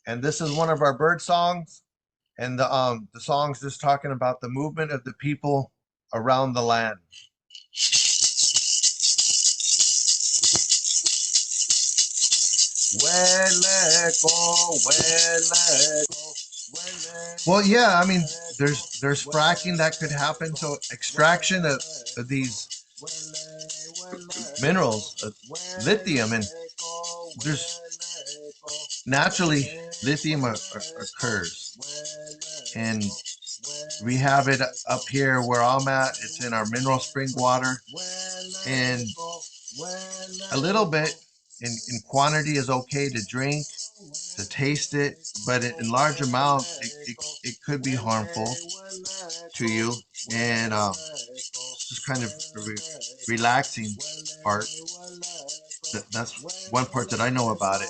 And this is one of our bird songs. And the song's just talking about the movement of the people around the land. Well, yeah, I mean, there's fracking that could happen. So extraction of these minerals, lithium, and there's naturally lithium occurs, and we have it up here where I'm at. It's in our mineral spring water, and a little bit in quantity is okay to drink, to taste it, but in large amounts, it could be harmful to you. And it's just kind of a relaxing part. That's one part that I know about it.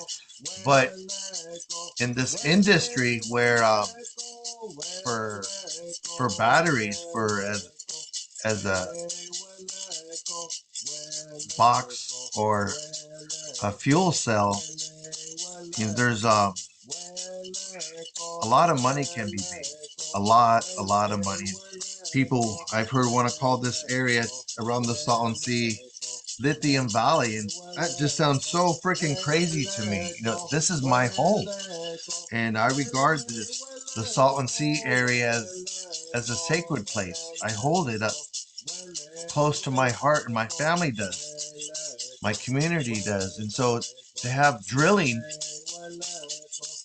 But in this industry where for for batteries, for as a box or a fuel cell, you know, there's a lot of money can be made. A lot of money. People I've heard want to call this area around the Salton Sea Lithium Valley, and that just sounds so freaking crazy to me. You know, this is my home, and I regard the Salton Sea area as a sacred place. I hold it up close to my heart, and my family does, my community does, and so to have drilling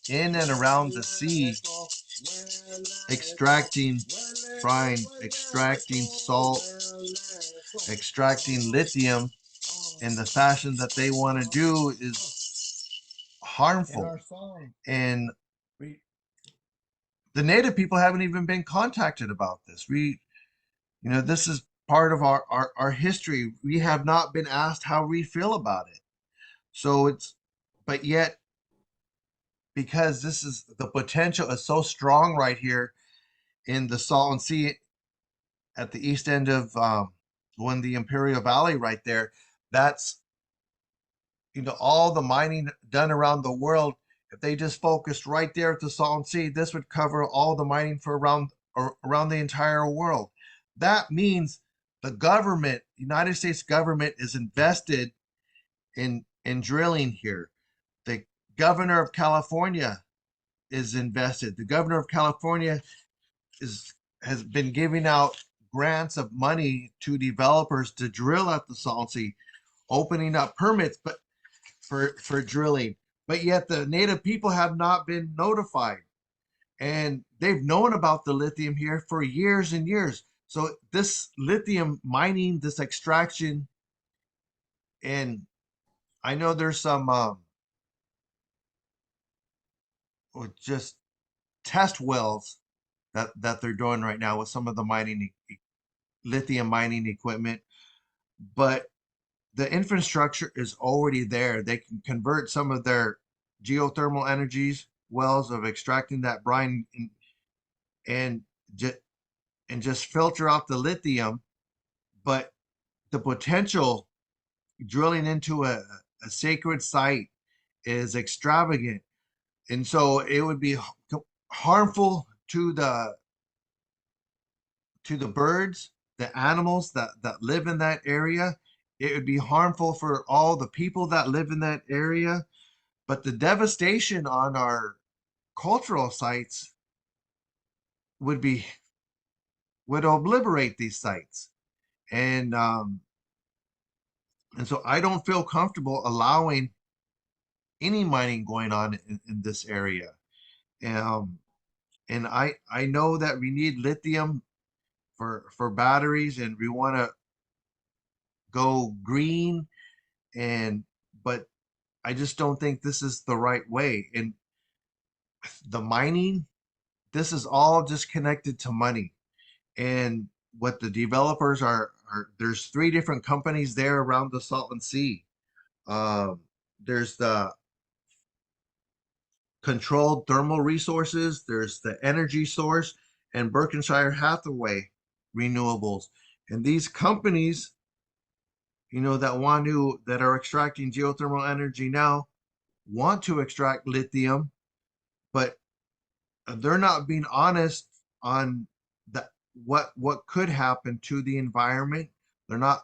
in and around the sea, extracting brine, extracting salt, extracting lithium in the fashion that they want to do is harmful. And the native people haven't even been contacted about this. You know, this is part of our history. We have not been asked how we feel about it. So but yet, because this is the potential is so strong right here in the Salton Sea at the east end of the Imperial Valley right there, that's, you know, all the mining done around the world. If they just focused right there at the Salton Sea, this would cover all the mining for around the entire world. That means the government, United States government, is invested in drilling here. The governor of California is invested. The governor of California has been giving out grants of money to developers to drill at the Salton Sea, opening up permits, but for drilling. But yet the native people have not been notified, and they've known about the lithium here for years and years. So this lithium mining, this extraction, and I know there's some just test wells that they're doing right now with some of the lithium mining equipment, but the infrastructure is already there. They can convert some of their geothermal energies wells of extracting that brine and just just filter out the lithium. But the potential drilling into a sacred site is extravagant, and so it would be harmful to the birds, the animals that live in that area. It would be harmful for all the people that live in that area. But the devastation on our cultural sites would be would obliterate these sites. And and so I don't feel comfortable allowing any mining going on in this area. Um, and I know that we need lithium for batteries, and we want to go green, and but I just don't think this is the right way. And the mining, this is all just connected to money. And what the developers are there's three different companies there around the Salton Sea. Um, there's the controlled thermal resources, there's the energy source, and Berkshire Hathaway renewables. And these companies, you know, that are extracting geothermal energy now want to extract lithium, but they're not being honest on that what could happen to the environment. They're not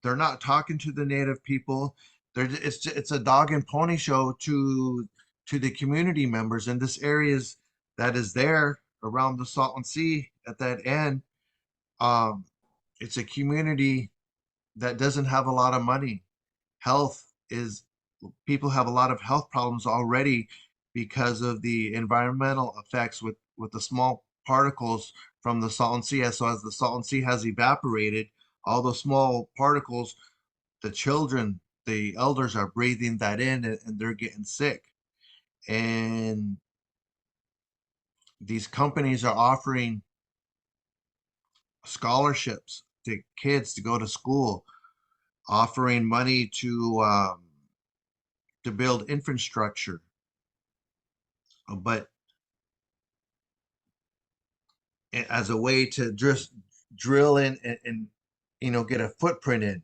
they're not talking to the native people. It's a dog and pony show to the community members in this areas that is there around the Salton Sea at that end. Um, it's a community that doesn't have a lot of money. Health is People have a lot of health problems already because of the environmental effects with the small particles from the Salton Sea. So as the Salton Sea has evaporated, all the small particles, the children, the elders are breathing that in, and they're getting sick. And these companies are offering scholarships to kids to go to school, offering money to build infrastructure, but as a way to just drill in and get a footprint in.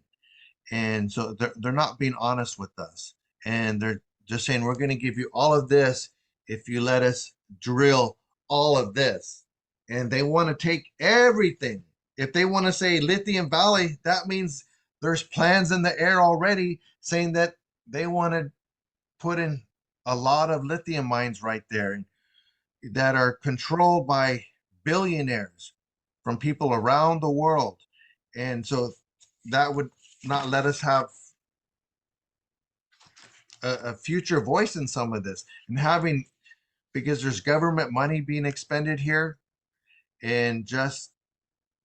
And so they're not being honest with us, and they're just saying we're going to give you all of this if you let us drill all of this. And they want to take everything. If they want to say Lithium Valley, that means there's plans in the air already saying that they want to put in a lot of lithium mines right there that are controlled by billionaires from people around the world. And so that would not let us have a future voice in some of this. And having, because there's government money being expended here, and just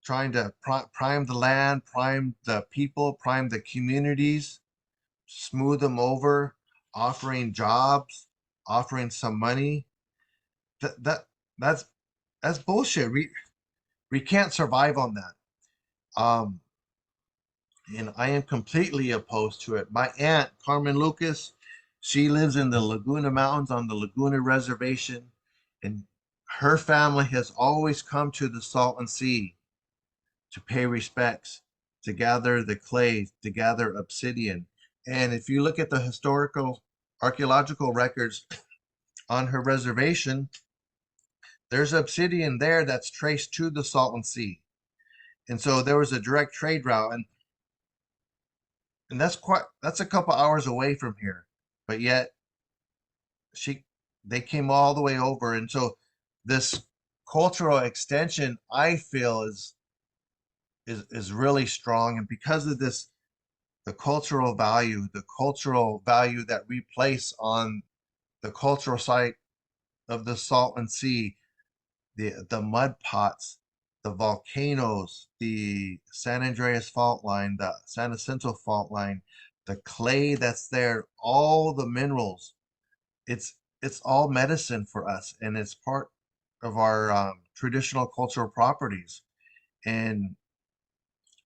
trying to prime the land, prime the people, prime the communities, smooth them over, offering jobs, offering some money. That that that's that's bullshit. We can't survive on that. And I am completely opposed to it. My aunt, Carmen Lucas, she lives in the Laguna Mountains on the Laguna Reservation, and her family has always come to the Salton Sea to pay respects, to gather the clay, to gather obsidian. And if you look at the historical archaeological records on her reservation, there's obsidian there that's traced to the Salton Sea. And so there was a direct trade route. And that's a couple hours away from here, but yet she they came all the way over. And so this cultural extension, I feel, is really strong. And because of this, the cultural value that we place on the cultural site of the Salton Sea, the mud pots, the volcanoes, the San Andreas fault line, the San Jacinto fault line, the clay that's there, all the minerals. It's all medicine for us, and it's part of our traditional cultural properties. And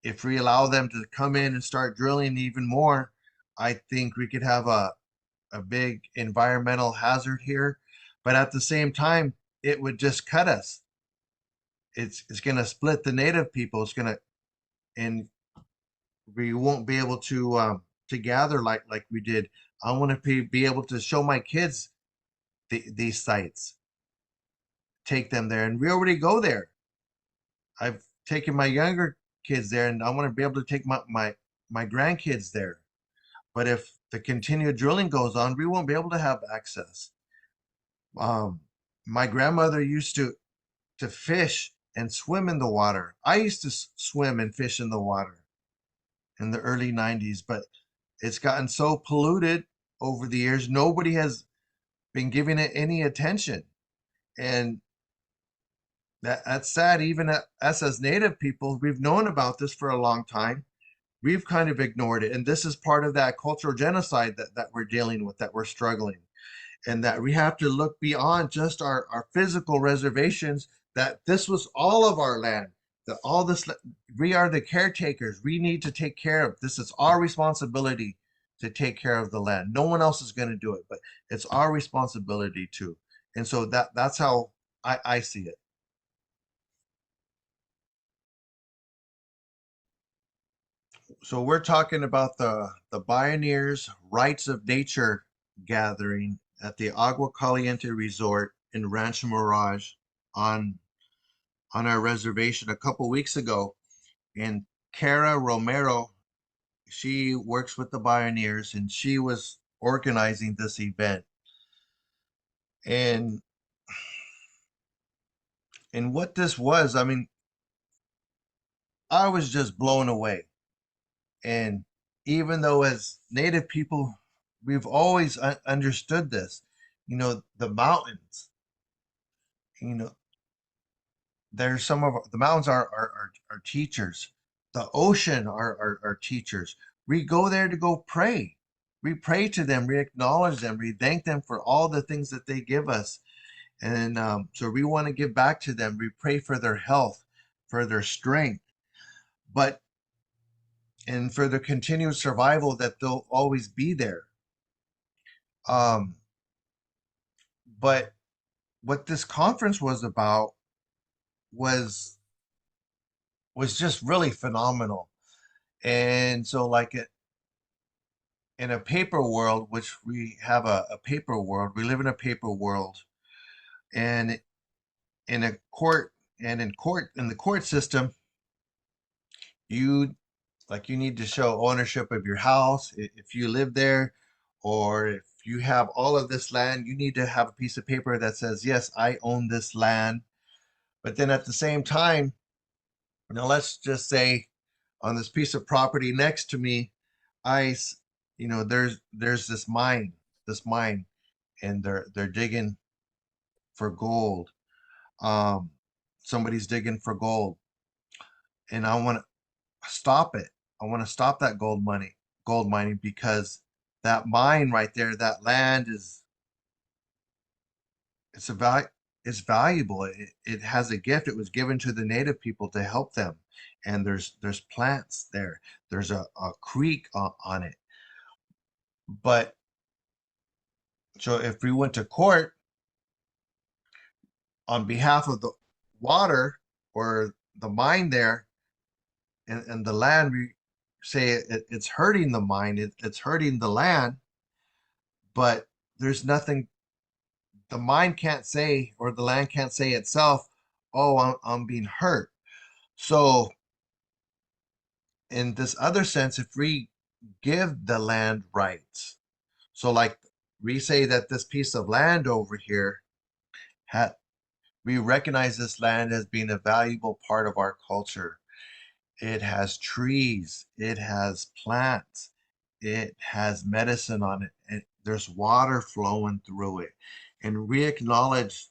if we allow them to come in and start drilling even more, I think we could have a big environmental hazard here. But at the same time, it would just cut us. It's going to split the native people. It's going to, and we won't be able to gather like we did. I want to be able to show my kids these sites, take them there, and we already go there. I've taken my younger kids there, and I want to be able to take my grandkids there. But if the continued drilling goes on, we won't be able to have access. Um, my grandmother used to fish and swim in the water. I used to swim and fish in the water in the early 90s, but it's gotten so polluted over the years, nobody has been giving it any attention. And that's sad. Even us as native people, we've known about this for a long time. We've kind of ignored it. And this is part of that cultural genocide that we're dealing with, that we're struggling. And that we have to look beyond just our physical reservations, that this was all of our land, that all this, we are the caretakers. We need to take care of this. It's our responsibility to take care of the land. No one else is going to do it, but it's our responsibility too. And so that's how I see it. So we're talking about the Bioneers Rights of Nature gathering at the Agua Caliente Resort in Rancho Mirage on our reservation a couple weeks ago, and Cara Romero, she works with the Bioneers, and she was organizing this event. And what this was, I mean, I was just blown away. And even though as Native people, we've always understood this, the mountains, you know, there's some of the mountains are teachers. The ocean are teachers. We go there to go pray. We pray to them. We acknowledge them. We thank them for all the things that they give us. And so we want to give back to them. We pray for their health, for their strength, but and for their continued survival, that they'll always be there. Um, but what this conference was about was just really phenomenal. And so, like it in a paper world, which we have a paper world, we live in a paper world, and in a court in the court system, you you need to show ownership of your house if you live there, or if you have all of this land, you need to have a piece of paper that says, yes, I own this land. But then at the same time, let's just say on this piece of property next to me, I, there's this mine, and they're digging for gold. Um, Somebody's digging for gold, and I want to stop it. I want to stop that gold mining, because that mine right there, that land it's a value. It's valuable. It has a gift. It was given to the native people to help them, and there's plants there. There's a creek on it. But so if we went to court on behalf of the water or the mine there, and the land, we say it's hurting the mine, it's hurting the land, but there's nothing, the mine can't say, or the land can't say itself, oh, I'm being hurt. So in this other sense, if we give the land rights, so like we say that this piece of land over here, ha we recognize this land as being a valuable part of our culture. It has trees, it has plants, it has medicine on it, and there's water flowing through it. And we acknowledge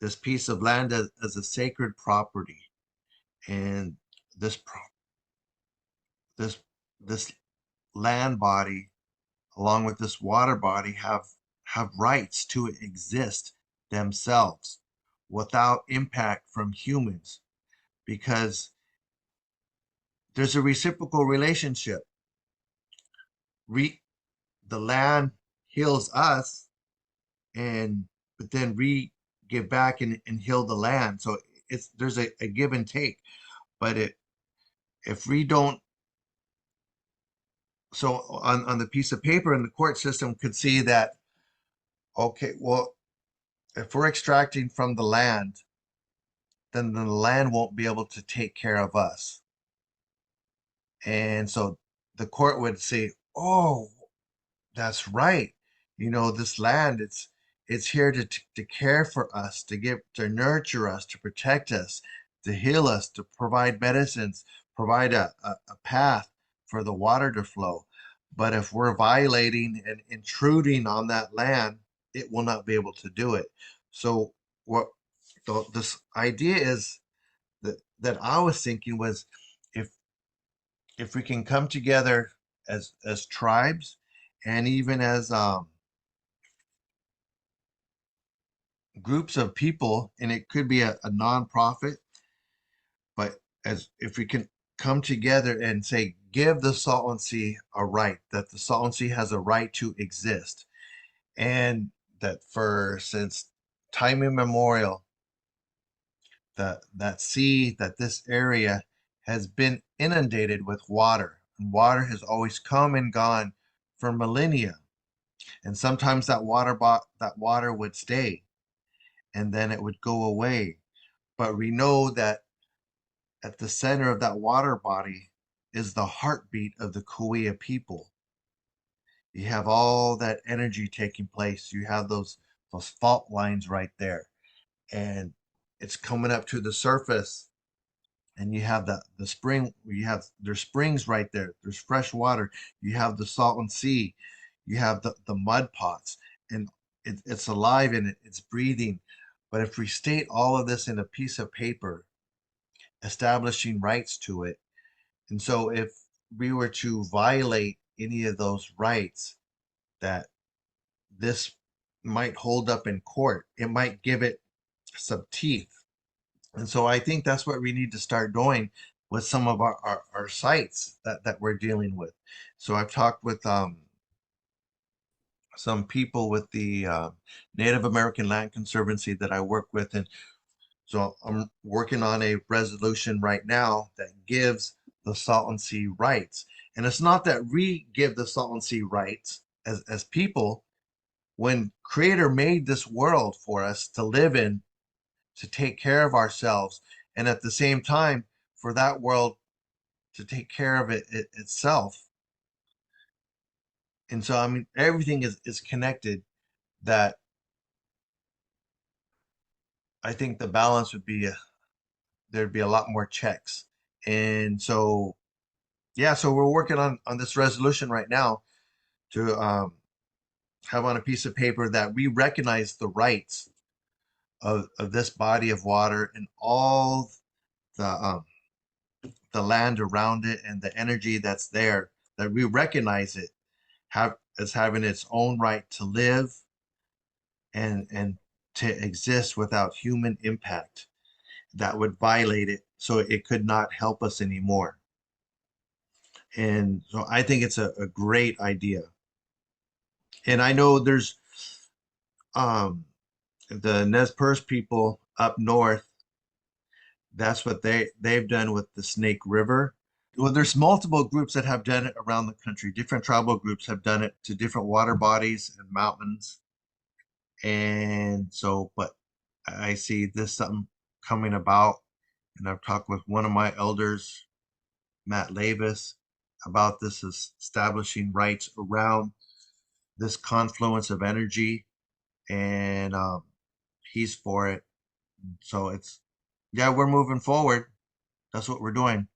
this piece of land as a sacred property. And this this land body, along with this water body, have rights to exist themselves without impact from humans, because there's a reciprocal relationship. The land heals us, and but then we give back and heal the land. So there's a give and take. But if we don't, so on the piece of paper in the court system could see that, okay, well, if we're extracting from the land, then the land won't be able to take care of us. And so the court would say, oh, that's right. This land, it's here to care for us, to nurture us, to protect us, to heal us, to provide medicines, provide a path for the water to flow. But if we're violating and intruding on that land, it will not be able to do it. So what this idea is that I was thinking was, if we can come together as tribes, and even as groups of people, and it could be a nonprofit, but as if we can come together and say, give the Salton Sea a right, that the Salton Sea has a right to exist, and that since time immemorial, that sea, that this area has been inundated with water, and water has always come and gone for millennia. And sometimes that water would stay and then it would go away. But we know that at the center of that water body is the heartbeat of the Cahuilla people. You have all that energy taking place. You have those fault lines right there, and it's coming up to the surface. And you have the spring. You have there's springs right there. There's fresh water. You have the Salton Sea. You have the mud pots, and it's alive and it's breathing. But if we state all of this in a piece of paper, establishing rights to it, and so if we were to violate any of those rights, that this might hold up in court. It might give it some teeth. And so I think that's what we need to start doing with some of our sites that we're dealing with. So I've talked with some people with the Native American Land Conservancy that I work with. And so I'm working on a resolution right now that gives the Salton Sea rights. And it's not that we give the Salton Sea rights as people. When Creator made this world for us to live in, to take care of ourselves, and at the same time for that world to take care of itself. And so I mean everything is connected, that I think the balance would be there'd be a lot more checks. And so yeah, so we're working on this resolution right now to have on a piece of paper that we recognize the rights of this body of water and all the land around it and the energy that's there, that we recognize it have as having its own right to live and to exist without human impact that would violate it, so it could not help us anymore. And so I think it's a great idea. And I know there's um the Nez Perce people up north, that's what they've done with the Snake River. Well, there's multiple groups that have done it around the country. Different tribal groups have done it to different water bodies and mountains. And so, but I see this something coming about, and I've talked with one of my elders, Matt Lavis, about this, is establishing rights around this confluence of energy, and he's for it. So it's, yeah, we're moving forward. That's what we're doing.